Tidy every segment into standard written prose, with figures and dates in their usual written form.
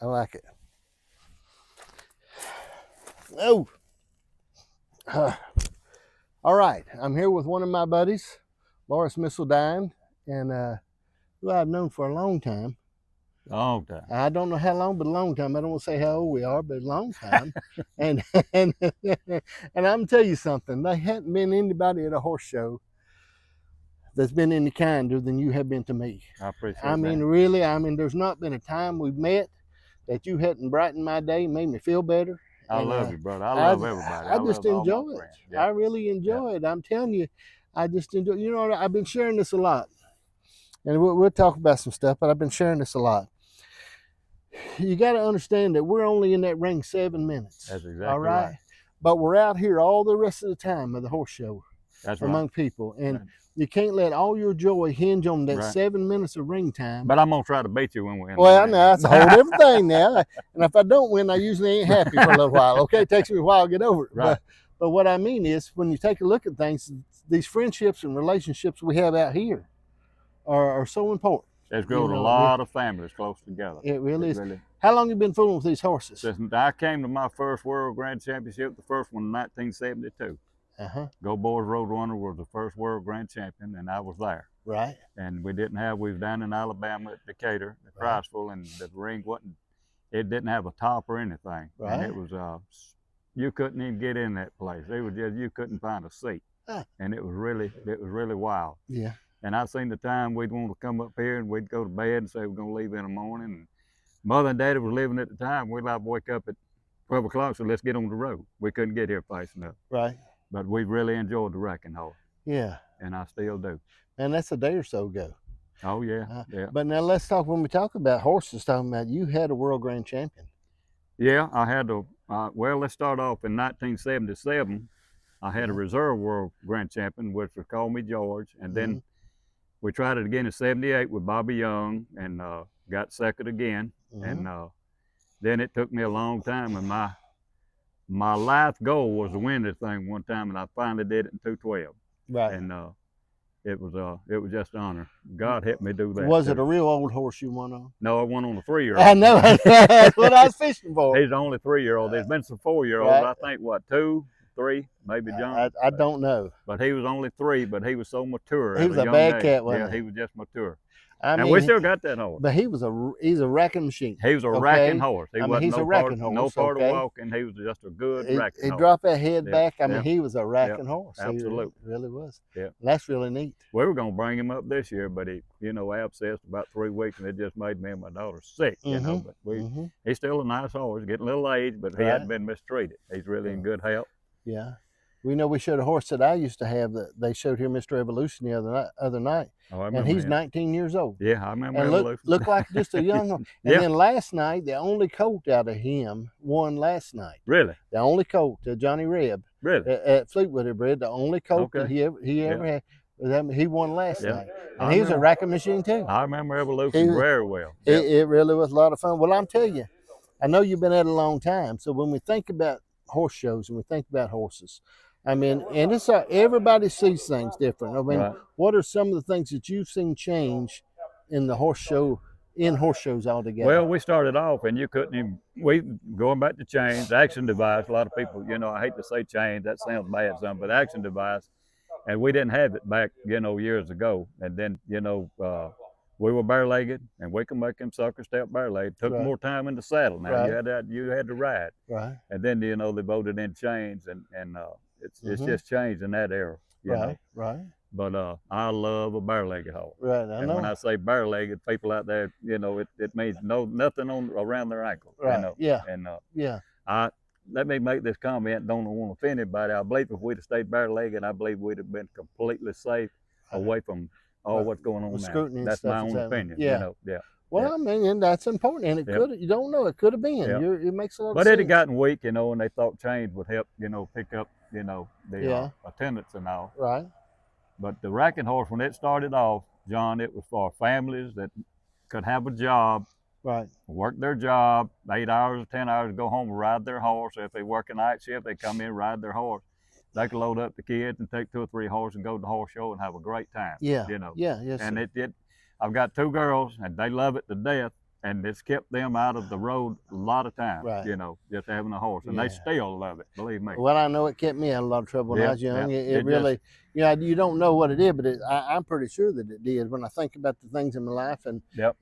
I like it. Oh. All right. I'm here with one of my buddies, Larris Missildine, and who I've known for a long time. Long time. I don't know how long, but a long time. I don't want to say how old we are, but a long time. and and I'm gonna tell you something. There hadn't been anybody at a horse show that's been any kinder than you have been to me. I appreciate I mean, that. really, there's not been a time we've met that you hadn't brightened my day, made me feel better. I love you, brother. I love everybody. I just enjoy it. Yeah. I really enjoy it. I'm telling you, I just enjoy. You know, I've been sharing this a lot, and we'll talk about some stuff. But I've been sharing this a lot. You got to understand that we're only in that ring 7 minutes. That's exactly all right. right. But we're out here all the rest of the time of the horse show. That's among right. people, and right. You can't let all your joy hinge on that right. 7 minutes of ring time. But I'm gonna try to beat you when we're in. Well, now that's a whole different thing now. And if I don't win, I usually ain't happy for a little while. Okay, it takes me a while to get over it. Right. But what I mean is, when you take a look at things, these friendships and relationships we have out here are so important. It's grown a lot of families close together. It really is. How long you been fooling with these horses? Since I came to my first World Grand Championship, the first one in 1972. Go Boys Roadrunner was the first World Grand Champion, and I was there. Right. And we was down in Alabama at Decatur, at Priceville, and the ring it didn't have a top or anything. Right. And it was, you couldn't even get in that place. It was just, you couldn't find a seat. And it was really wild. Yeah. And I seen the time we'd want to come up here and we'd go to bed and say we're gonna leave in the morning. And Mother and Daddy was living at the time. We'd like to wake up at 12 o'clock, so let's get on the road. We couldn't get here fast enough. Right. But we really enjoyed the wrecking horse. Yeah. And I still do. And that's a day or so ago. Oh yeah, yeah. But now let's talk, when we talk about horses, talking about you had a World Grand Champion. Yeah, I had well, let's start off in 1977. I had a reserve World Grand Champion, which was called me George. And then we tried it again in 78 with Bobby Young and got second again. And then it took me a long time, and my life goal was to win this thing one time, and I finally did it in 212. Right. And it was just an honor. God helped me do that. Was it a real old horse you won on? No, I won on a 3-year-old. I know. That's what I was fishing for. He's the only 3-year-old. There's been some 4-year-olds. I think, what, 2, 3, maybe John? I don't know. But he was only 3, but he was so mature. He was a bad cat, wasn't he? Yeah, he was just mature. I mean, and we still got that horse. But he's a wrecking machine. He was a wrecking horse. He's a wrecking horse. No part of walking. He was just a good wrecking horse. He dropped that head back. I mean, he was a wrecking horse. Absolutely. He really was. Yeah. That's really neat. We were going to bring him up this year, but he, abscessed about 3 weeks, and it just made me and my daughter sick, But he's still a nice horse, getting a little age, but he hadn't been mistreated. He's really in good health. Yeah. We showed a horse that I used to have that they showed here, Mr. Evolution, the other night. Oh, I remember and he's him. 19 years old. Yeah, I remember and Evolution. Looked like just a young horse. And then last night, the only colt out of him won last night. Really? The only colt, Johnny Reb. Really? At Fleetwood bred, the only colt that he ever had. He won last night. And he was a racking machine too. I remember Evolution very well. It really was a lot of fun. Well, I'm telling you, I know you've been at it a long time. So when we think about horse shows and we think about horses, I mean, and it's everybody sees things different. I mean, what are some of the things that you've seen change in the horse show, in horse shows altogether? Well, we started off, and you couldn't even, going back to chains, action device. A lot of people, I hate to say chains, that sounds bad, but action device, and we didn't have it back, years ago. And then, we were bare-legged, and we could make them suckers step bare-legged. Took more time in the saddle. Now you had to ride. Right. And then, they voted in chains, and it's just changed in that era. Right. But I love a bare-legged horse. Right. I know. When I say bare-legged, people out there, it means nothing around their ankle. Right. Yeah. And let me make this comment. Don't want to offend anybody. I believe if we'd have stayed bare-legged, I believe we'd have been completely safe away from all what's going on now. That's my own opinion. Yeah. Well, I mean, and that's important, and it could, you don't know, it could have been. It makes a lot of sense. But it had gotten weak, and they thought chains would help, pick up, the attendance and all. Right. But the racking horse, when it started off, John, it was for families that could have a job, work their job, 8 hours or 10 hours, go home and ride their horse. If they work a night shift, they come in, ride their horse. They could load up the kids and take 2 or 3 horses and go to the horse show and have a great time. Yeah. Yeah, yes. and I've got 2 girls, and they love it to death. and it's kept them out of the road a lot of times. Right. You know, just having a horse, and Yeah. they still love it. Believe me. Well, I know it kept me out of a lot of trouble when I Yeah, was young. yeah. It It really, you don't know what it did, but I'm pretty sure that it did. When I think about the things in my life, and Yep.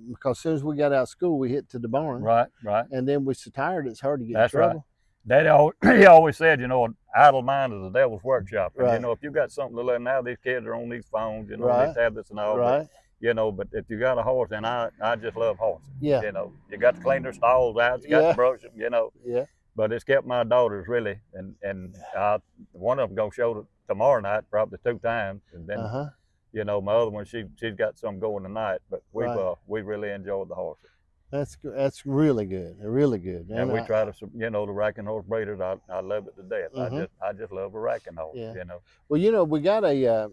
Because as soon as we got out of school, we hit to the barn, Right. and then we're so tired it's hard to get That's in trouble. He always said, you know, an idle mind is the devil's workshop. And, Right. you know, if you got something to learn now, these kids are on these phones, you know, Right. these tablets and all. Right. But, you know, but if you got a horse, and I just love horses. Yeah. You know, you got to clean their stalls out, you got Yeah. to brush them, you know. Yeah. But it's kept my daughters really, and one of them go show tomorrow night, probably 2 times, and then you know, my other one she's got some going tonight. But we really enjoyed the horses. That's really good, really good. And we try to, you know, the racking horse breeders. I love it to death. I just love a racking horse. Yeah. You know. Well, you know, we got a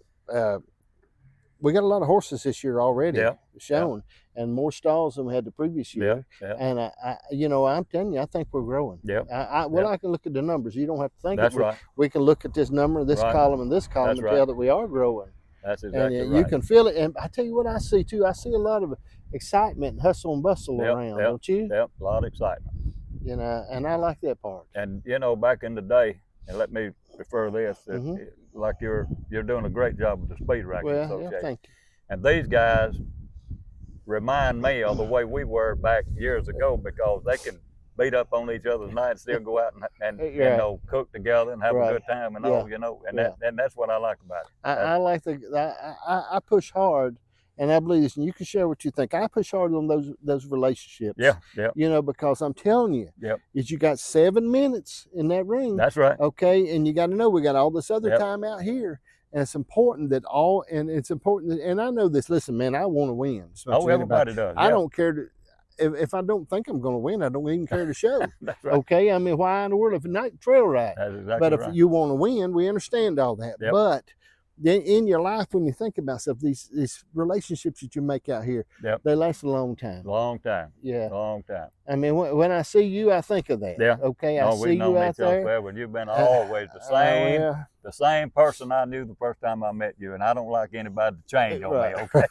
lot of horses this year already shown, and more stalls than we had the previous year. Yeah. And I'm telling you, I think we're growing. Yeah. I can look at the numbers. You don't have to think. That's right. We can look at this number, this column, and this column, and tell that we are growing. That's exactly and right. You can feel it. And I tell you what I see too. I see a lot of excitement and hustle and bustle around, don't you? Yep, a lot of excitement. You know, and I like that part. And you know, back in the day, and let me refer this, like you're doing a great job with the Speed Racing Association. Yeah, thank you. And these guys remind me of the way we were back years ago, because they can beat up on each other's night and still go out and you know, cook together and have a good time and all, you know, and that's what I like about it. I like I push hard, and I believe this, and you can share what you think. I push hard on those relationships. Yeah. You know, because I'm telling you, is you got 7 minutes in that ring. That's right. Okay, and you got to know we got all this other time out here. And it's important and I know this. Listen, man, I want to win. Oh, everybody does. I don't care if I don't think I'm going to win. I don't even care to show. That's right. Okay, I mean, why in the world if it's not trail right? That's exactly but if right. you want to win, we understand all that. But then in your life, when you think about stuff, these relationships that you make out here, they last a long time. Long time. Yeah. Long time. I mean, when I see you, I think of that. Yeah. Okay, I see you out there. Forever. You've been always the same. The same person I knew the first time I met you, and I don't like anybody to change on me. Okay.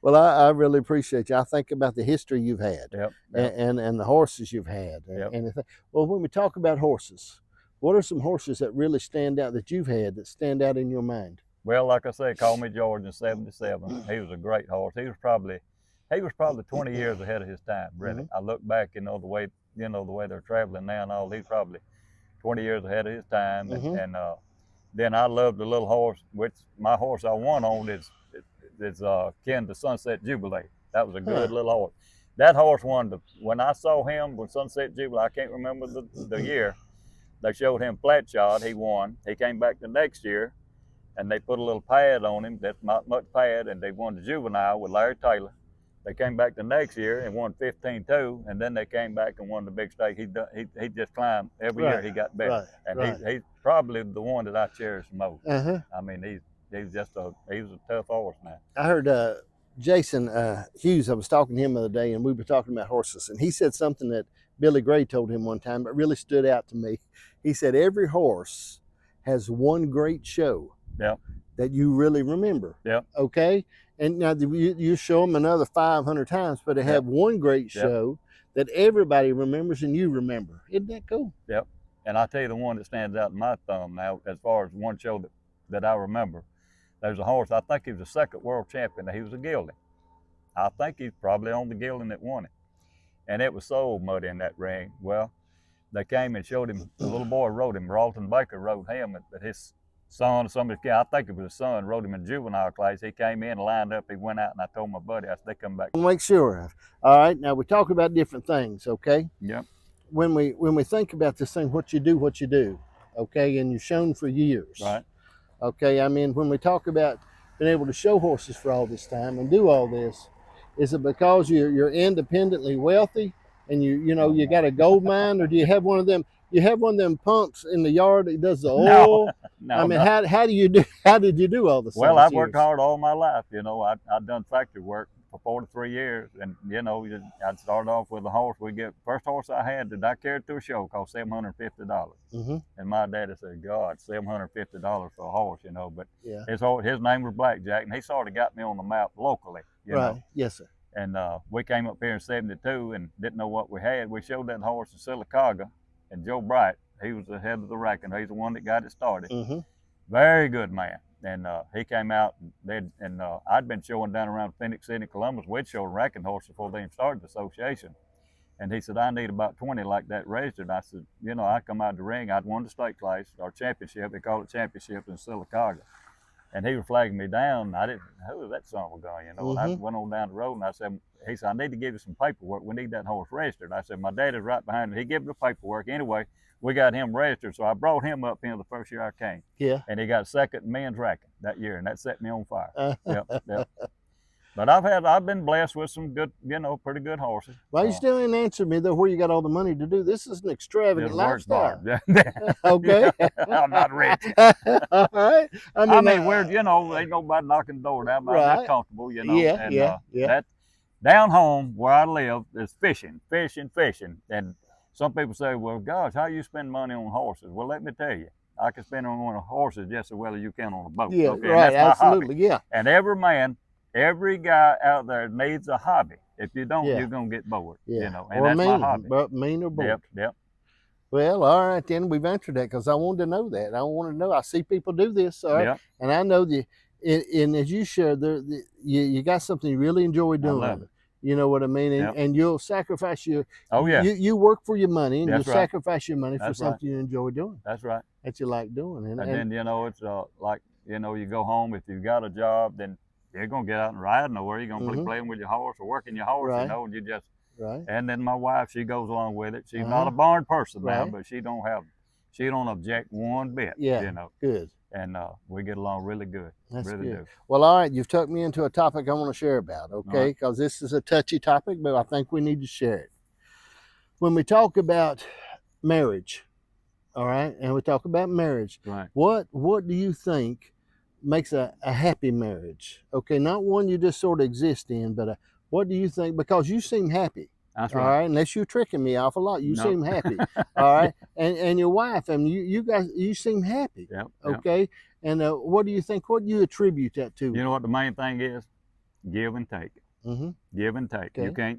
Well, I really appreciate you. I think about the history you've had, and the horses you've had, and well, when we talk about horses, what are some horses that really stand out that you've had that stand out in your mind? Well, like I say, call me George in '77. He was a great horse. He was probably 20 years ahead of his time. Really, I look back, the way they're traveling now and all. He's probably 20 years ahead of his time, and then I love the little horse, which my horse I won on is kin to Sunset Jubilee. That was a good little horse. That horse won when I saw him with Sunset Jubilee. I can't remember the year. They showed him flat shot. He won. He came back the next year, and they put a little pad on him. That's not much pad, and they won the juvenile with Larry Taylor. They came back the next year and won 15-2, and then they came back and won the big stake. He just climbed every year. He got better, and he's probably the one that I cherish the most. I mean, he was a tough horse now. I heard Jason Hughes. I was talking to him the other day, and we were talking about horses, and he said something that Billy Gray told him one time that really stood out to me. He said every horse has one great show that you really remember. Okay, and now you show them another 500 times, but they have one great show that everybody remembers and you remember. Isn't that cool? And I'll tell you the one that stands out in my thumb now, as far as one show that I remember. There's a horse, I think he was the 2nd world champion. He was a gelding. I think he's probably on the gelding that won it. And it was so muddy in that ring. Well, they came and showed him, the little boy rode him. Ralton Baker rode him, but his son or somebody, I think it was his son, rode him in juvenile class. He came in, lined up, he went out, and I told my buddy, I said, they come back. Make sure. All right, now we talk about different things, okay? When we think about this thing, what you do, okay, and you've shown for years. Right. Okay, I mean, when we talk about being able to show horses for all this time and do all this, is it because you're independently wealthy and you got a gold mine, or do you have one of them? You have one of them pumps in the yard that does the oil. No. I mean, how did you do all this? Well, I've worked hard all my life. I've done factory work for 43 years, and I'd start off with a horse. First horse I had that I carried to a show cost $750. And my daddy said, God, $750 for a horse, But his name was Blackjack, and he sort of got me on the map locally. Right. Yes, sir. And we came up here in '72 and didn't know what we had. We showed that horse in Sylacauga, and Joe Bright, he was the head of the ranking. He's the one that got it started. Very good man. And he came out, and I'd been showing down around Phoenix City, Columbus. We'd show ranking horses before they even started the association. And he said, I need about 20 like that registered. I said, you know, I come out of the ring. I'd won the state class, or championship. They call it championship in Sylacauga. And he was flagging me down. I didn't, who was that son of a gun, you know? And I went on down the road, and I said, he said, I need to give you some paperwork. We need that horse registered. I said, my daddy's right behind me. He gave me the paperwork. Anyway, we got him registered. So I brought him up here the first year I came. Yeah. And he got second in men's ranking that year, and that set me on fire. Yep. But I've been blessed with some good, you know, pretty good horses. Well, you still didn't answer me though. Where you got all the money to do this? Is an extravagant lifestyle. Okay. I'm not rich. All right. I mean, we're, you know, ain't nobody knocking the door down. But I'm comfortable, you know. Yeah. That down home where I live is fishing. And some people say, well, gosh, how you spend money on horses? Well, let me tell you, I can spend on horses just as well as you can on a boat. Yeah, okay? Right. That's my Absolutely. hobby. Yeah. And every guy out there needs a hobby. If you don't, you're gonna get bored. Yeah. You know, and or that's mean, my hobby. But mean or bored. Yep. Well, all right, then we've answered that because I wanted to know that. I want to know. I see people do this, all right? And I know and as you shared, you got something you really enjoy doing. I love it. You know what I mean? And you'll sacrifice your. Oh yeah. You work for your money, and That's you right. sacrifice your money for something you enjoy doing. That's right. That you like doing. And then you know it's like you know you go home if you got a job then. You're gonna get out and ride nowhere. You're gonna be playing with your horse or working your horse, you know, and you just And then my wife, she goes along with it. She's not a barn person now, but she don't object one bit. Yeah, you know. Good. And we get along really good. That's really good. do. Well, all right, you've took me into a topic I want to share about, okay? Because this is a touchy topic, but I think we need to share it. When we talk about marriage, all right, and we talk about marriage, what do you think makes a happy marriage? Okay, not one you just sort of exist in, but what do you think? Because you seem happy. That's right. All right, unless you're tricking me off a lot, you seem happy. All right, and your wife, and you guys, you seem happy. Yep. Okay, and what do you think? What do you attribute that to? You know what the main thing is? Give and take. Give and take. Okay.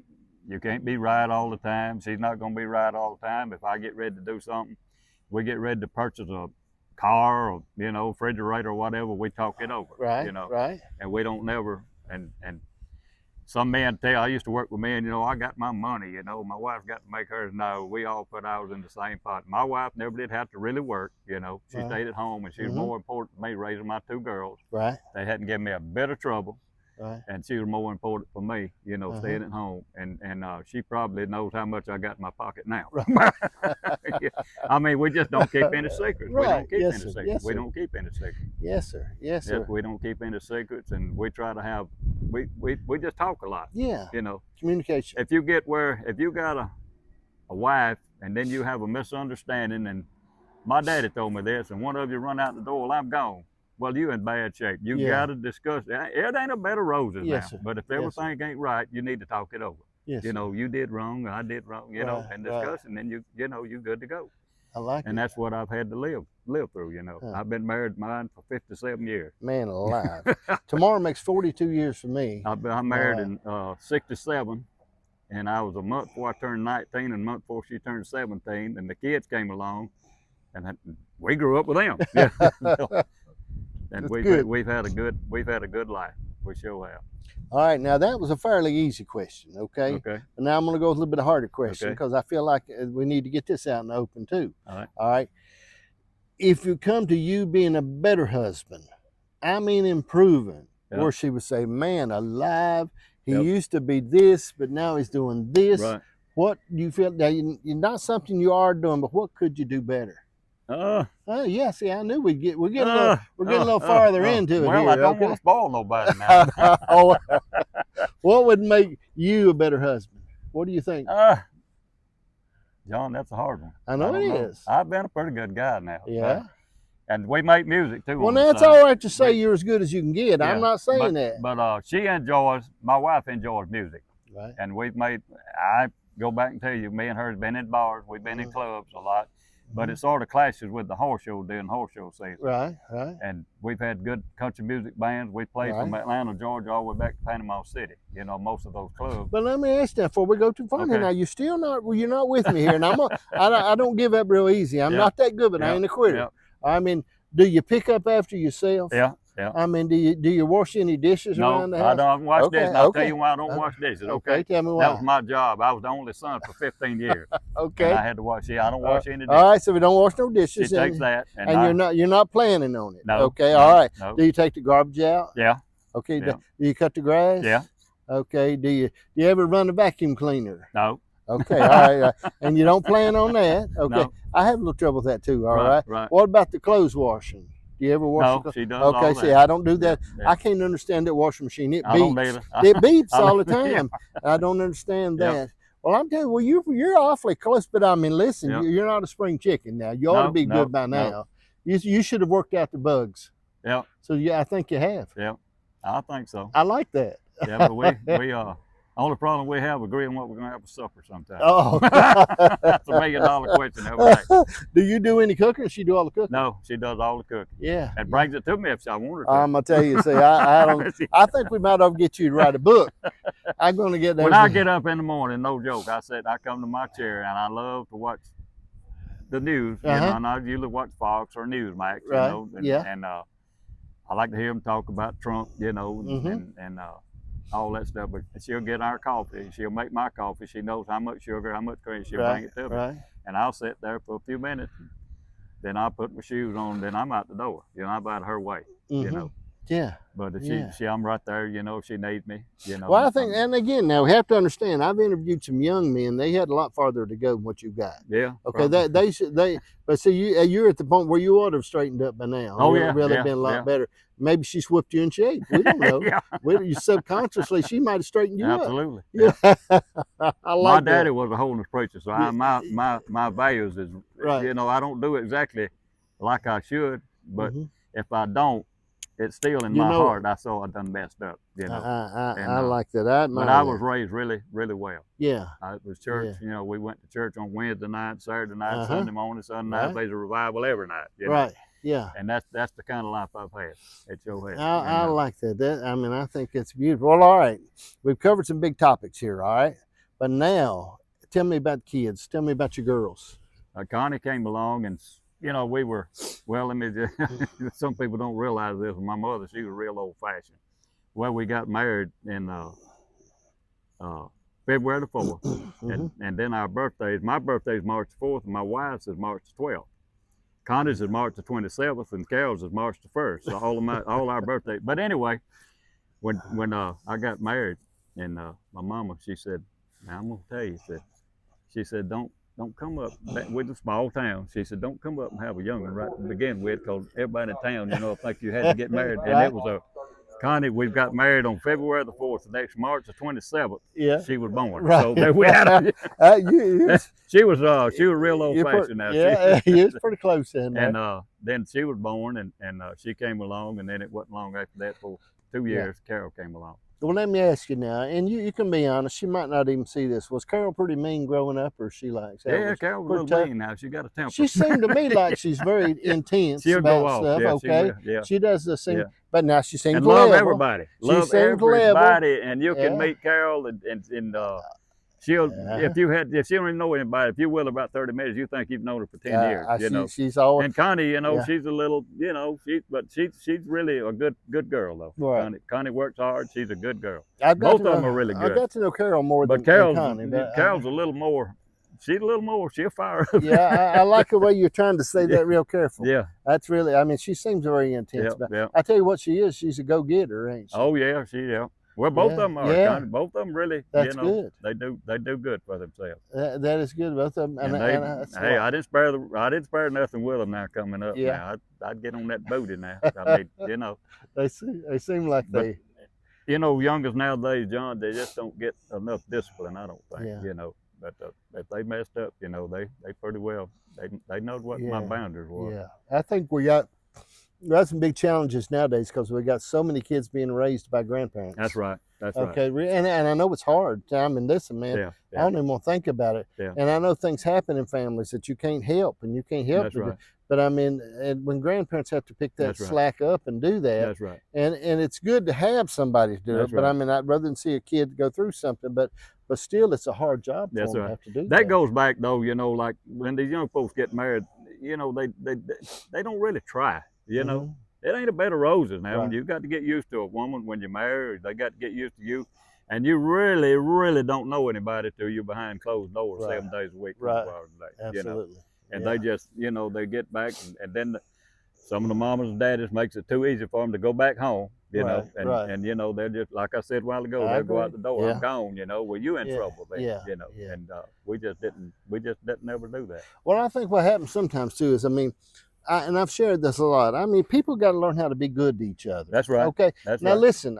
You can't be right all the time. She's not going to be right all the time. If I get ready to do something, we get ready to purchase a car or you know refrigerator or whatever, we talk it over. Right. You know. Right. And we don't never and some men tell, I used to work with men, you know, I got my money, you know, my wife got to make hers. No, we all put ours in the same pot. My wife never did have to really work, you know. She stayed at home, and she was more important to me raising my two girls. Right. They hadn't given me a bit of trouble. Right. And she was more important for me, you know, staying at home. And she probably knows how much I got in my pocket now. Right. I mean, we just don't keep any secrets. Right. We don't keep Yes, any sir. secrets. Yes, we sir. don't keep any secrets. Yes, sir. Yes, sir. Yes, we don't keep any secrets, and we try to have, we just talk a lot. Yeah. You know. Communication. If you got a wife and then you have a misunderstanding, and my daddy told me this, and one of you run out the door, well, I'm gone. Well, you in bad shape. You got to discuss it. It ain't a bed of roses now. Sir. But if everything ain't right, you need to talk it over. Yes, you know, you did wrong, I did wrong, you know, and discuss, and then you know, you're good to go. I like and that's what I've had to live through, you know. I've been married mine for 57 years. Man alive. Tomorrow makes 42 years for me. I'm married in 67, and I was a month before I turned 19 and a month before she turned 17, and the kids came along, and we grew up with them. And we've had a good life. We sure have. All right, now that was a fairly easy question, okay? Okay. And now I'm going to go with a little bit of harder question because I feel like we need to get this out in the open too. All right. All right. If you come to you being a better husband, I mean improving, where she would say, man alive, he used to be this, but now he's doing this. Right. What do you feel? Now, you're not something you are doing, but what could you do better? Oh yeah, see, I knew we're getting a little farther into it. Well, here, I don't want to spoil nobody now. What would make you a better husband? What do you think? John, that's a hard one. I know it is. I've been a pretty good guy now. Yeah. And we make music too. Well, now it's all right to say you're as good as you can get. I'm not saying that. But my wife enjoys music. Right. And I go back and tell you, me and her have been in bars, we've been in clubs a lot. but it sort of clashes with the horse show during horse show season. Right. And we've had good country music bands. We played from Atlanta, Georgia, all the way back to Panama City. You know, most of those clubs. But let me ask you before we go too far. Now you're still not. Well, you're not with me here, and I don't give up real easy. I'm not that good, but I ain't a quitter. I mean, do you pick up after yourself? Yeah. I mean, do you wash any dishes around the house? No, I don't wash dishes. I'll tell you why I don't wash dishes. Okay, tell me why. That was my job. I was the only son for 15 years. Okay. And I had to wash. I don't wash any dishes. All right, so we don't wash no dishes. She takes that. And you're not planning on it. No. Okay. All right. No. Do you take the garbage out? Yeah. Okay. Yeah. Do you cut the grass? Yeah. Okay. Do you ever run a vacuum cleaner? No. Okay. All right. And you don't plan on that? Okay. No. I have a little trouble with that too. All right. Right. What about the clothes washing? Do you ever wash? No, she does. Okay, all see, that. I don't do that. Yeah. I can't understand that washing machine. It I don't either. beeps. It beeps all the time. I don't understand that. Well, I'm telling you, you're awfully close. But I mean, listen, you're not a spring chicken now. You ought to be good by now. You should have worked out the bugs. Yeah. So I think you have. Yeah, I think so. I like that. Yeah, but we only problem we have agreeing what we're gonna have for supper sometime. Oh, that's $1 million question every day. Do you do any cooking, or she do all the cooking? No, she does all the cooking. Yeah, and brings it to me if I want her to. I'm gonna tell you. See, I don't. I think we might have get you to write a book. I'm gonna get that. When I get up in the morning, no joke, I come to my chair and I love to watch the news. You know, and I usually watch Fox or Newsmax. You know, and I like to hear them talk about Trump. You know, and all that stuff, but she'll get our coffee. She'll make my coffee. She knows how much sugar, how much cream. She'll bring it to me, and I'll sit there for a few minutes. Then I'll put my shoes on. Then I'm out the door. You know, I'm out her way. You know. Yeah. But if I'm right there. You know, if she needs me. You know. Well, I think, and again, now we have to understand. I've interviewed some young men. They had a lot farther to go than what you got. Yeah. Okay. But see, you're at the point where you ought to have straightened up by now. Oh yeah. Really been a lot better. Maybe she whipped you in shape. We don't know. You subconsciously, she might have straightened you up. Absolutely. Yeah. I like my daddy was a holiness preacher, so my values is you know, I don't do exactly like I should, but if I don't, it's still in my heart. I saw I done messed up. You know. I like that. But I was raised really, really well. Yeah. It was church. You know, we went to church on Wednesday night, Saturday night, Sunday morning, Sunday night. There's a revival every night. You know? Yeah. And that's the kind of life I've had at your head. I like that. I mean, I think it's beautiful. Well, all right. We've covered some big topics here, all right? But now, tell me about kids. Tell me about your girls. Connie came along and, you know, we were, well, let me just, some people don't realize this. My mother, she was real old-fashioned. Well, we got married in February the 4th. And then our birthdays, my birthday is March the 4th, and my wife's is March the 12th. Connie's is March the 27th, and Carol's is March the 1st. So all our birthdays. But anyway, when I got married, and my mama, she said, "Now I'm gonna tell you," she said, don't come up. We're a small town. She said, "Don't come up and have a young one right to begin with, because everybody in town, you know, think you had to get married." And it was Connie, we got married on February the 4th. The next March the 27th, she was born. Right. So there we had she was real old fashioned now. You was pretty close in there. And then she was born, and she came along, and then it wasn't long after that, for 2 years, Carol came along. Well, let me ask you now, and you can be honest. She might not even see this. Was Carol pretty mean growing up, or she likes? Yeah, Carol was a little mean now. She got a temper. She seemed to me like she's very intense about stuff. Yeah, she does the same. But now she seems and to love everybody. Love everybody, and you can Yeah. meet Carol, and she'll if she don't even know anybody, if you're with her about 30 minutes, you think you've known her for 10 years. You know, she's always. And Connie, you know, she's a little, you know, she's really a good girl though. Right. Connie works hard. She's a good girl. Both of them are really good. I got to know Carol more than Connie. Carol's a little more. She's a little more. She'll fire up. Yeah, I like the way you're trying to say that real careful. Yeah. That's really. I mean, she seems very intense. Yeah. I tell you what, she is. She's a go-getter, ain't she? Oh yeah, Well, both of them are. Yeah. Both of them really. That's you know, good. They do good for themselves. That is good, both of them. Hey, I didn't spare nothing with them now coming up. Yeah. Now I'd get on that booty now. I mean, you know. They seem like they. You know, youngers nowadays, John, they just don't get enough discipline. I don't think. Yeah. You know, but if they messed up, you know, they pretty well they know what my boundaries were. Yeah, I think we got That's some big challenges nowadays because we got so many kids being raised by grandparents. That's right. That's right. Okay, and I know it's hard. I mean, listen, man, Yeah. I don't even want to think about it. Yeah. And I know things happen in families that you can't help, and you can't help. That's right. But I mean, and when grandparents have to pick that That's right. slack up and do that, That's right. and it's good to have somebody to do That's it. But right. I mean, I'd rather than see a kid go through something. But still, it's a hard job for That's them right. to have to do that. That goes back though, you know, like when these young folks get married, you know, they don't really try. You know, it ain't a bed of roses now. Right. You've got to get used to a woman when you're married. They got to get used to you. And you really, really don't know anybody till you're behind closed doors Right. 7 days a week, Right. 24 hours a day. Absolutely. You know? And they just, you know, they get back, and then some of the mamas and daddies makes it too easy for them to go back home, you know, and you know, they're just, like I said a while ago, they'll go out the door, I'm gone, you know, well, you in trouble then, you know, and we just didn't never do that. Well, I think what happens sometimes too is, I mean, and I've shared this a lot. I mean, people got to learn how to be good to each other. That's right. Okay. That's now right. listen,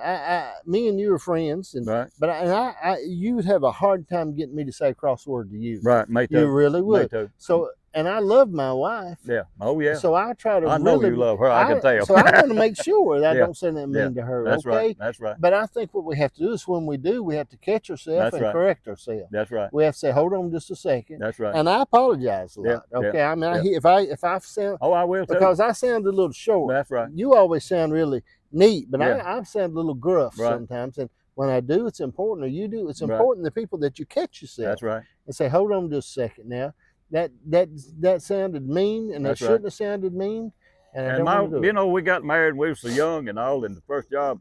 me and you are friends, and right. but you would have a hard time getting me to say a cross word to you. Right. Me too. You really would. Me too. So, and I love my wife. Yeah. Oh yeah. So I try to. I know you love her. I can tell. So I want to make sure that I Yeah. don't say that mean to her. That's okay. right. That's right. But I think what we have to do is when we do, we have to catch ourselves That's and right. correct ourselves. That's right. We have to say, hold on just a second. That's right. And I apologize a lot. Yeah. Okay. Yeah. I mean, Yeah. if I sound. Oh, I will too. Because I sound a little short. That's right. You always sound really neat, but Yeah. I sound a little gruff Right. sometimes. And when I do, it's important, or you do, it's Right. important the people that you catch yourself. That's right. And say, hold on just a second now. That sounded mean, and That's that shouldn't have sounded mean. And I don't want to do you it. know, we got married, we were so young and all, and the first job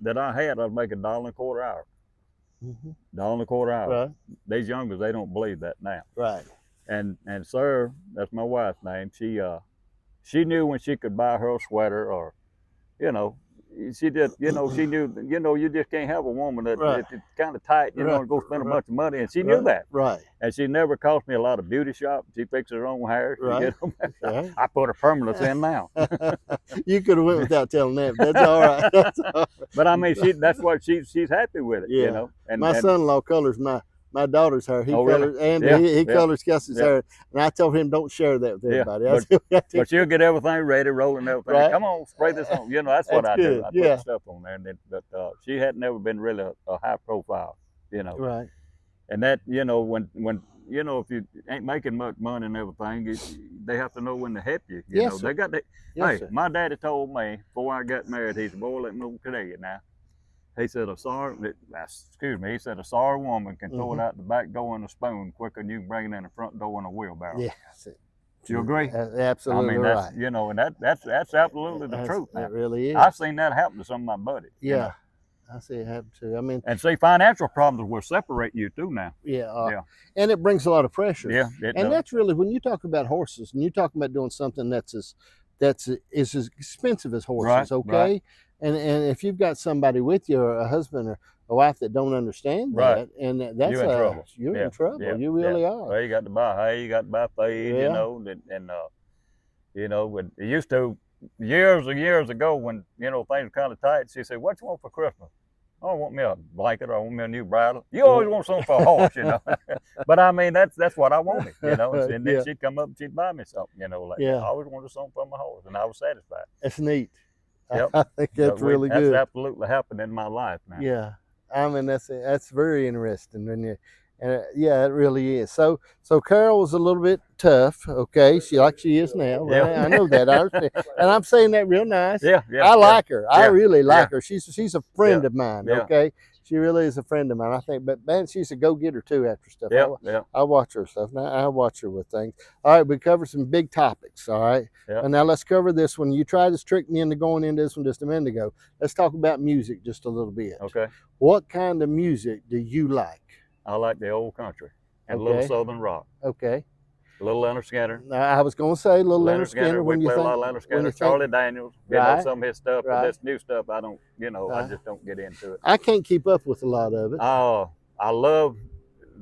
that I had, I was making $1.25 hour. $1.25 hour. Right. These youngers, they don't believe that now. Right. And Sir, that's my wife's name. She knew when she could buy her a sweater, or, you know, she did, you know, she knew, you know, you just can't have a woman that's kind of tight, you know, and go spend a bunch of money. And she knew that. Right. And she never cost me a lot of beauty shop. She fixes her own hair. Right. Right. I put her permanents in now. You could have went without telling that, but that's all right. That's all right. But I mean, that's what she's happy with it, you know. And my son-in-law colors my daughter's hair. He colors, really? and he colors Gus's hair. And I told him, don't share that with everybody. But she'll get everything ready, rolling everything. Right. Come on, spray this on. You know, that's what I do. I Yeah. put stuff on there. And then, but she had never been really a high profile, you know. Right. And that, you know, when you know, if you ain't making much money and everything, they have to know when to help you. You know, sir. they got that. Yes, hey, sir. my daddy told me before I got married, he said, boy, let me tell you now. He said, he said, a sorry woman can throw it out the back door in a spoon quicker than you can bring it in the front door in a wheelbarrow. Yeah. Do you agree? Absolutely. I mean, right. You know, and that's absolutely the truth. It really is. I've seen that happen to some of my buddies. Yeah. You know? I see it happen too. I mean, and see, financial problems will separate you too now. Yeah. And it brings a lot of pressure. Yeah. That's really, when you talk about horses and you talk about doing something that's as expensive as horses, Right, okay? right. And if you've got somebody with you, or a husband or a wife that don't understand that, and that's you're in trouble. You're in trouble. Yeah, You really are. Well, you got to buy hay, you got to buy feed, you know, and you know, when it used to years and years ago when, you know, things were kind of tight, she said, "What you want for Christmas?" "Oh, I want me a blanket, or I want me a new bridle." "You always want something for a horse, you know." But I mean, that's what I wanted, you know. And then she'd come up and she'd buy me something, you know, like I always wanted something for my horse, and I was satisfied. That's neat. Yep. I think that's really good. That's absolutely happened in my life now. Yeah, I mean that's very interesting, and yeah, it really is. So Carol was a little bit tough, okay? She is now. Right? Yeah. I know that. I understand, and I'm saying that real nice. Yeah. I like her. I really like Yeah. her. She's a friend of mine. Yeah. Okay, she really is a friend of mine. I think, but man, she's a go-getter too after stuff. Yeah. I watch her stuff. Now I watch her with things. All right, we covered some big topics. All right, and now let's cover this one. You tried to trick me into going into this one just a minute ago. Let's talk about music just a little bit. Okay. What kind of music do you like? I like the old country and a little southern rock. Okay. A little Leonard Skinner. Now, I was going to say little Leonard Skinner. We play a lot of Leonard Skinner. Charlie Daniels. You know, some of his stuff, but this new stuff, I don't, you know, I just don't get into it. I can't keep up with a lot of it. I love,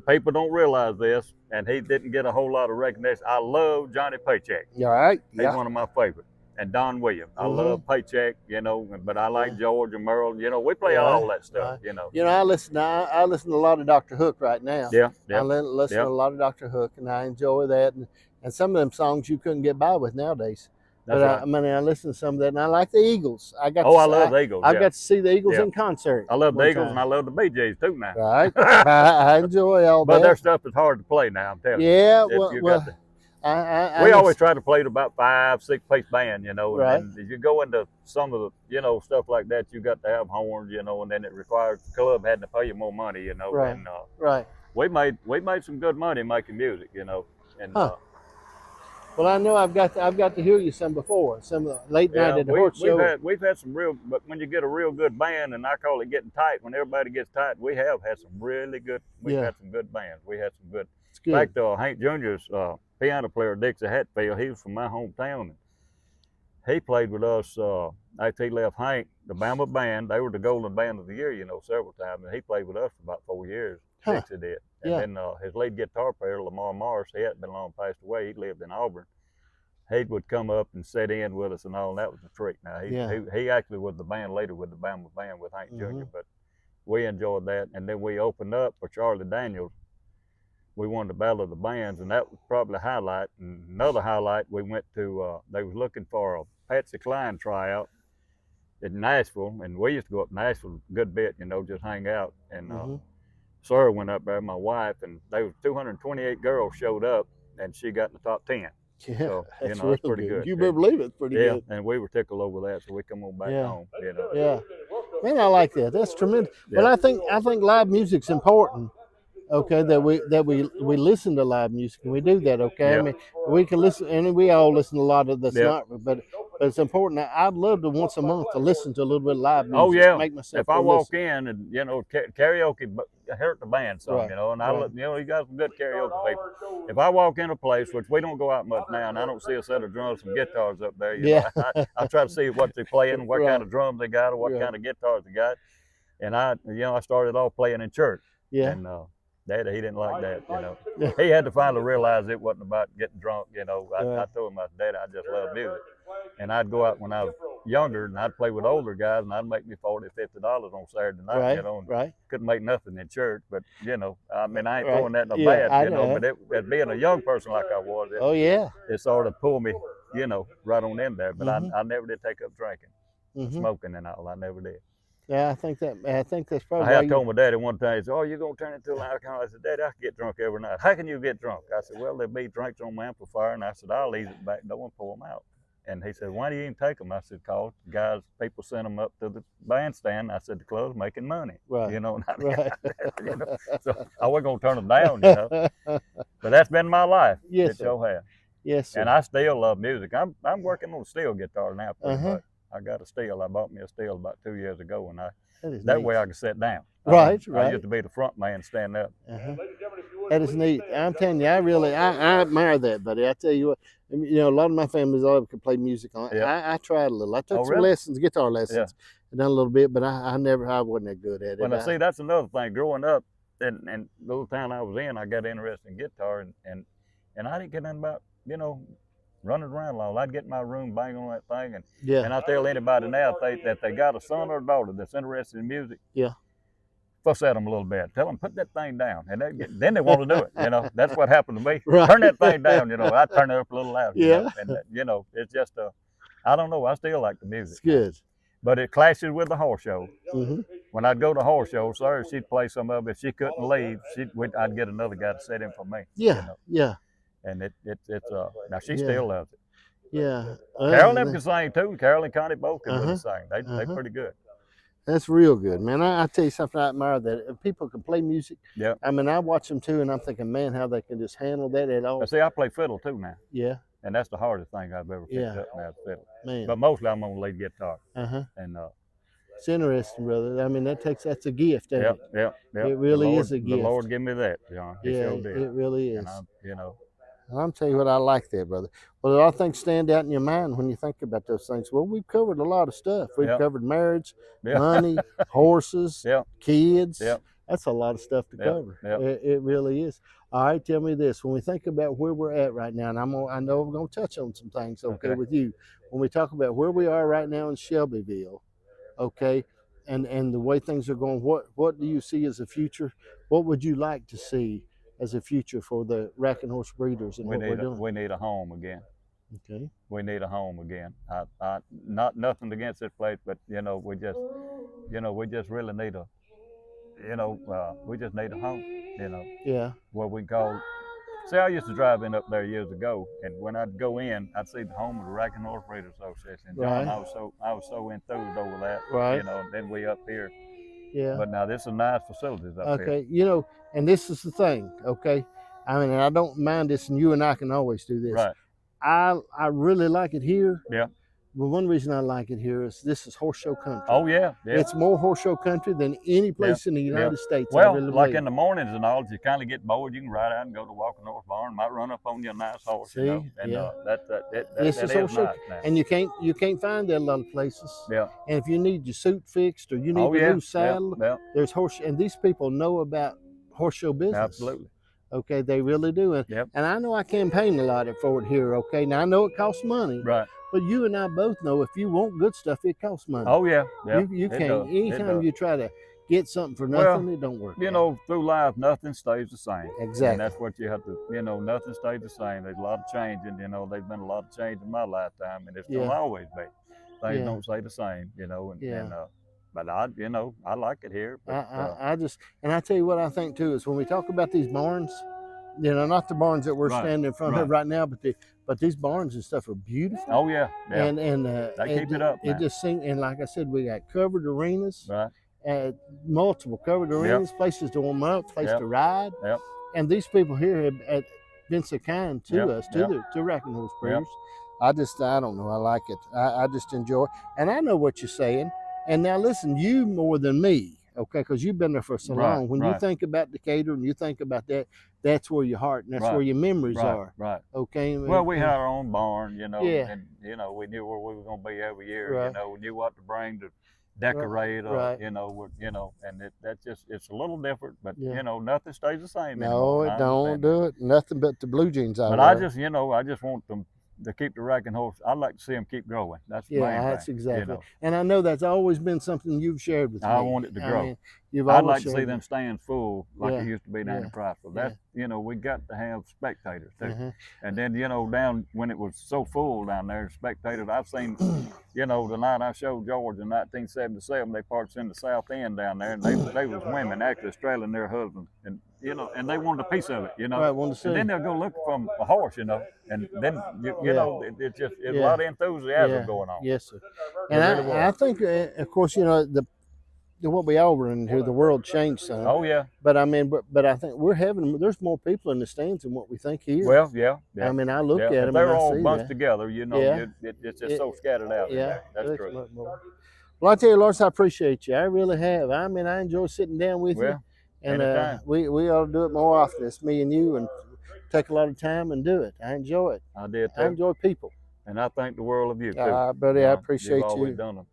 people don't realize this, and he didn't get a whole lot of recognition. I love Johnny Paycheck. All right. He's one of my favorites. And Don Williams. I love Paycheck, you know, but I like George and Merle. You know, we play all that stuff, you know. You know, I listen to a lot of Dr. Hook right now. Yeah. I listen to a lot of Dr. Hook, and I enjoy that. And some of them songs you couldn't get by with nowadays. That's But right. I mean, I listen to some of that, and I like the Eagles. I got. Oh, to, I love the Eagles. I Yeah. got to see the Eagles Yeah. in concert. I love the one Eagles time. and I love the Bee Gees too now. Right. I enjoy all But that. their stuff is hard to play now. I'm telling Yeah. you. I We always try to play to about 5-6 piece band, you know, and Right. then as you go into some of the, you know, stuff like that, you got to have horns, you know, and then it requires the club had to pay you more money, you know. Right. And right. we made some good money making music, you know. And Huh. Well, I know I've got to hear you some before, some late yeah, night at the horse show. we've had some real, but when you get a real good band, and I call it getting tight, when everybody gets tight, we have had some really good. We've had some good bands. We had some good. It's good. In fact, Hank Jr.'s piano player Dixie Hatfield, he was from my hometown, and he played with us. After he left Hank, the Bama band, they were the Golden Band of the Year, you know, several times, and he played with us for about 4 years. Huh. Dixie did, and then his lead guitar player Lamar Morris, he hadn't been long passed away. He lived in Auburn. He would come up and sit in with us and all, and that was a treat. Now he actually was the band leader with the Bama band with Hank Jr., but we enjoyed that. And then we opened up for Charlie Daniels. We won the Battle of the Bands, and that was probably a highlight. And another highlight, we went to, they was looking for a Patsy Cline tryout in Nashville, and we used to go up to Nashville a good bit, you know, just hang out. And Sarah went up there, my wife, and there was 228 girls showed up, and she got in the top 10. Yeah, so, that's, that's pretty good. You better believe it's pretty good. Yeah, and we were tickled over that, so we come on back home, you know. Yeah. Man, I like that. That's tremendous. Yeah. But I think live music's important. Okay, that we listen to live music and we do that. Okay, I mean we can listen, and we all listen to a lot of that's not, but it's important. I'd love to once a month to listen to a little bit of live music. Oh yeah, make myself. If I walk in and you know karaoke, hurt the band some, you know, and I you know you got some good karaoke people. If I walk in a place, which we don't go out much now, and I don't see a set of drums and guitars up there, you know, I try to see what they're playing, what kind of drums they got, or what kind of guitars they got, and I started off playing in church. Yeah. And Daddy, he didn't like that, you know. He had to finally realize it wasn't about getting drunk, you know. I told him, Daddy, I just love music. And I'd go out when I was younger, and I'd play with older guys, and I'd make me $40, $50 on Saturday night, you know. And couldn't make nothing in church, but, you know, I mean, I ain't throwing that in a bad, you know. But being a young person like I was, it sort of pulled me, you know, right on in there. But I never did take up drinking, smoking and all. I never did. Yeah, I think that's probably. I told my daddy one time, he said, "Oh, you're gonna turn into an alcoholic." I said, "Daddy, I can get drunk every night." "How can you get drunk?" I said, "Well, there'll be drinks on my amplifier," and I said, "I'll leave it back door and pull them out." And he said, "Why do you even take them?" I said, "Cause people send them up to the bandstand." I said, "The club's making money, you know." You know, so I wasn't gonna turn them down, you know. But that's been my life. Yes, it sure has. Yes, sir. And I still love music. I'm working on a steel guitar now, pretty much. I got a steel. I bought me a steel about 2 years ago, and that way I can sit down. Right. I used to be the front man, stand up. That is neat. I'm telling you, I admire that, buddy. I tell you what, you know, a lot of my families all could play music on. I tried a little. I took some lessons, guitar lessons, and done a little bit, but I wasn't that good at it. Well, see, that's another thing. Growing up, and the little town I was in, I got interested in guitar, and I didn't get nothing about, you know, running around long. I'd get in my room, bang on that thing, and I tell anybody now that they got a son or a daughter that's interested in music, fuss at them a little bit. Tell them, put that thing down, and then they want to do it. You know, that's what happened to me. Turn that thing down. You know, I turn it up a little louder. You know? And you know, it's just I don't know. I still like the music. It's good. But it clashes with the horse show. When I'd go to horse shows, she'd play some of it. If she couldn't leave, I'd get another guy to sit in for me. Yeah, you know? And it's now she still loves it. Yeah. Carol them can sing too. Carol and Connie both can really sing. They're pretty good. That's real good, man. I tell you something, I admire that. If people can play music, I mean, I watch them too, and I'm thinking, man, how they can just handle that at all. But see, I play fiddle too now. Yeah. And that's the hardest thing I've ever picked up now, fiddle. Man. But mostly I'm on lead guitar. And it's interesting, brother. I mean, that's a gift, ain't it? Yeah. It really is a gift. The Lord give me that, John. He sure did. It really is. And you know. I'm telling you what, I like that, brother. Well, a lot of things stand out in your mind when you think about those things. Well, we've covered a lot of stuff. We've covered marriage, money, horses, kids. That's a lot of stuff to cover. It really is. All right, tell me this. When we think about where we're at right now, and I know we're going to touch on some things, okay, with you. When we talk about where we are right now in Shelbyville, okay, and the way things are going, what do you see as a future? What would you like to see as a future for the racking horse breeders and what we're doing? We need a home again. Okay. We need a home again. Not nothing against this place, but we just really need we just need a home. Yeah. What we call. See, I used to drive in up there years ago, and when I'd go in, I'd see the home of the Racking Horse Breeders Association. And John, Right. I was so enthused over that. Right. And then we up here. Yeah. But now this is nice facilities up here. Okay. And this is the thing. Okay. I mean, and I don't mind this, and you and I can always do this. Right. I really like it here. Yeah. But one reason I like it here is this is horse show country. Oh yeah. It's more horse show country than any place in the United States. Well, I really like believe. in the mornings and all, if you kind of get bored, you can ride out and go to Walking Horse Barn. Might run up on your nice horse. See? And This that is horse show, nice now. and you can't find that a lot of places. Yeah. And if you need your suit fixed or you need a new saddle, Yeah. there's horse. And these people know about horse show business. Absolutely. Okay, they really do. And I know I campaign a lot for it here. Okay, now I know it costs money. Right. But you and I both know if you want good stuff, it costs money. Oh yeah. You can't. Anytime you try to get something for nothing, it don't work. Through life, nothing stays the same. Exactly. And that's what you have to. Nothing stays the same. There's a lot of changing. There's been a lot of change in my lifetime, and it's gonna always be. Things don't stay the same. But I like it here. But, I tell you what I think too is when we talk about these barns, not the barns that we're standing in front of right now, but these barns and stuff are beautiful. Oh yeah. And they keep it up. It just seems, and like I said, we got covered arenas, right? Multiple covered arenas, places to warm up, place to ride. Yep. And these people here have been so kind to us, to Racking Horse Breeders. I don't know. I like it. I just enjoy. And I know what you're saying. And now listen, you more than me, okay, because you've been there for so long. When you think about Decatur and you think about that, that's where your heart and that's where your memories are. Right. Okay. Well, we had our own barn, and we knew where we were going to be every year. Right. We knew what to bring to decorate. And that's just, it's a little different, but nothing stays the same. No, anymore. it don't do it. Nothing but the blue jeans out. But I just want them to keep the Racking Horse. I'd like to see them keep growing. That's the main that's thing, exactly. And I know that's always been something you've shared with me. I want it to grow. I'd like to see them stands full like it used to be down in Priceville. That's we got to have spectators too. And then down when it was so full down there, spectators. I've seen the night I showed George in 1977, they parked in the south end down there, and they was women actually strailing their husbands, and they wanted a piece of it, Right, wanted to see. And then they'll go look for a horse, and then it's just a lot of enthusiasm going on. Yes, sir. And I think, of course, what we all were in here, the world changed some. Oh yeah. But I mean, but I think there's more people in the stands than what we think here. Well, yeah. I mean, I look at them. They're all bunched together. It's just so scattered out. Yeah, that's true. Well, I tell you, Larris, I appreciate you. I really have. I mean, I enjoy sitting down with you. And we ought to do it more often. It's me and you, and take a lot of time and do it. I enjoy it. I did too. I enjoy people. And I think the world of you too. Buddy, I appreciate you've always done.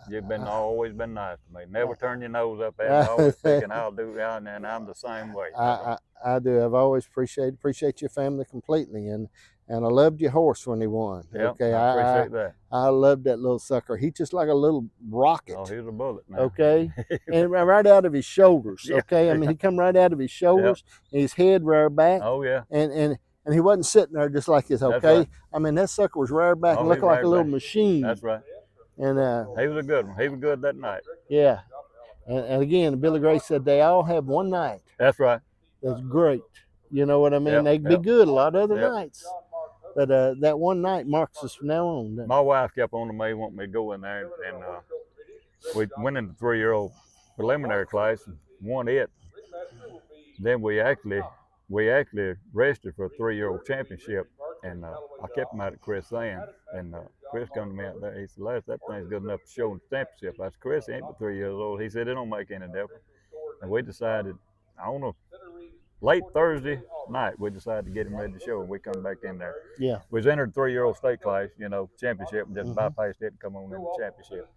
You've always been nice to me. Never turn your nose up at me. Always thinking I'll do, and I'm the same way. I do. I've always appreciate your family completely, and I loved your horse when he won. Okay, I appreciate that. I loved that little sucker. He's just like a little rocket. Oh, he's a bullet now. Okay, and right out of his shoulders. Okay, I mean he come right out of his shoulders, and his head reared back. Oh yeah. And he wasn't sitting there just like this. Okay, right. I mean that sucker was reared back and looked like a little machine. That's right. And he was a good one. He was good that night. Yeah, and again, Billy Gray said they all have one night. That's right. That's great. You know what I mean? They'd be good a lot of other nights, but that one night marks us from now on. My wife kept on to me, wanting me to go in there, and we went in the 3-year-old preliminary class and won it. Then we actually rested for a 3-year-old championship, and I kept him out at Chris then, and Chris come to me out there. He said, "Larris, that thing's good enough to show in the championship." I said, "Chris, he ain't but 3 years old." He said, "It don't make any difference." And we decided, I don't know, late Thursday night, we decided to get him ready to show, and we come back in there. Yeah. We was entered 3-year-old state class, championship, and just bypassed it and come on in the championship.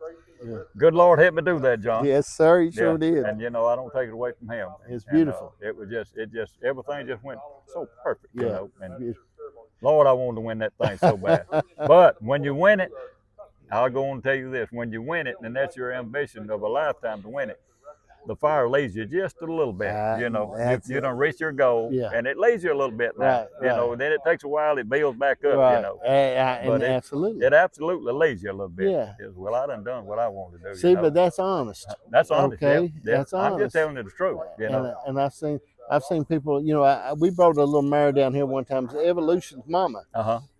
Yeah. Good Lord help me do that, John. Yes, sir, you sure did. And I don't take it away from him. It's beautiful. It was everything just went so perfect, and beautiful. Lord, I wanted to win that thing so bad. But when you win it, I'll go on and tell you this: when you win it, and that's your ambition of a lifetime to win it, the fire lays you just a little bit. You know, you don't reach your goal, and it lays you a little bit now. You know, then it takes a while, it builds back up. You know, but it absolutely lays you a little bit. Yeah. Well, I done what I wanted to do. See, but that's honest. That's honest. Okay, Yeah. that's honest. I'm just telling you the truth. You know, and I've seen people. You know, we brought a little mare down here one time. It's Evolution's mama.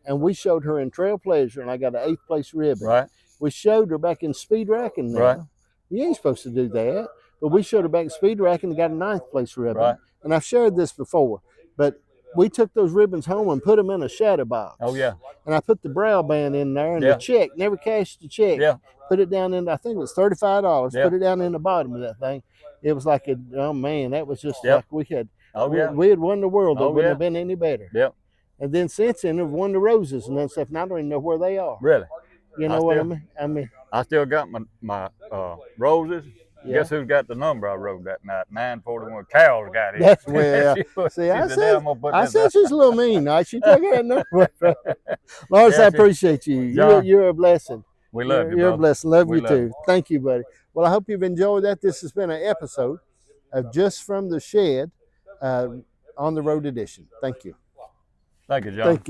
And we showed her in Trail Pleasure, and I got an 8th place ribbon. Right. We showed her back in Speed Racking now. Right. You ain't supposed to do that. But we showed her back in Speed Racking and got a 9th place ribbon. Right. And I've shared this before, but we took those ribbons home and put them in a shadow box. Oh, yeah. And I put the brow band in there and the check, never cashed the check. Yeah. Put it down in, I think it was $35. Yeah. Put it down in the bottom of that thing. It was like, oh man, that was just like we had. Oh, yeah. We had won the world. It wouldn't have been any better. Yep. And then since then, we've won the roses and that stuff. And I don't even know where they are. Really? You know what I mean? I mean, I still got my roses. Guess who's got the number I wrote that night? 941. Carol's got it. That's where. See, I said she's a little mean. Now she took that number. Larris, I appreciate you. John, you're a blessing. We love you. You're a blessing. Love you too. You. Thank you, buddy. Well, I hope you've enjoyed that. This has been an episode of Just from the Shed on the Road edition. Thank you. Thank you, John. Thank you.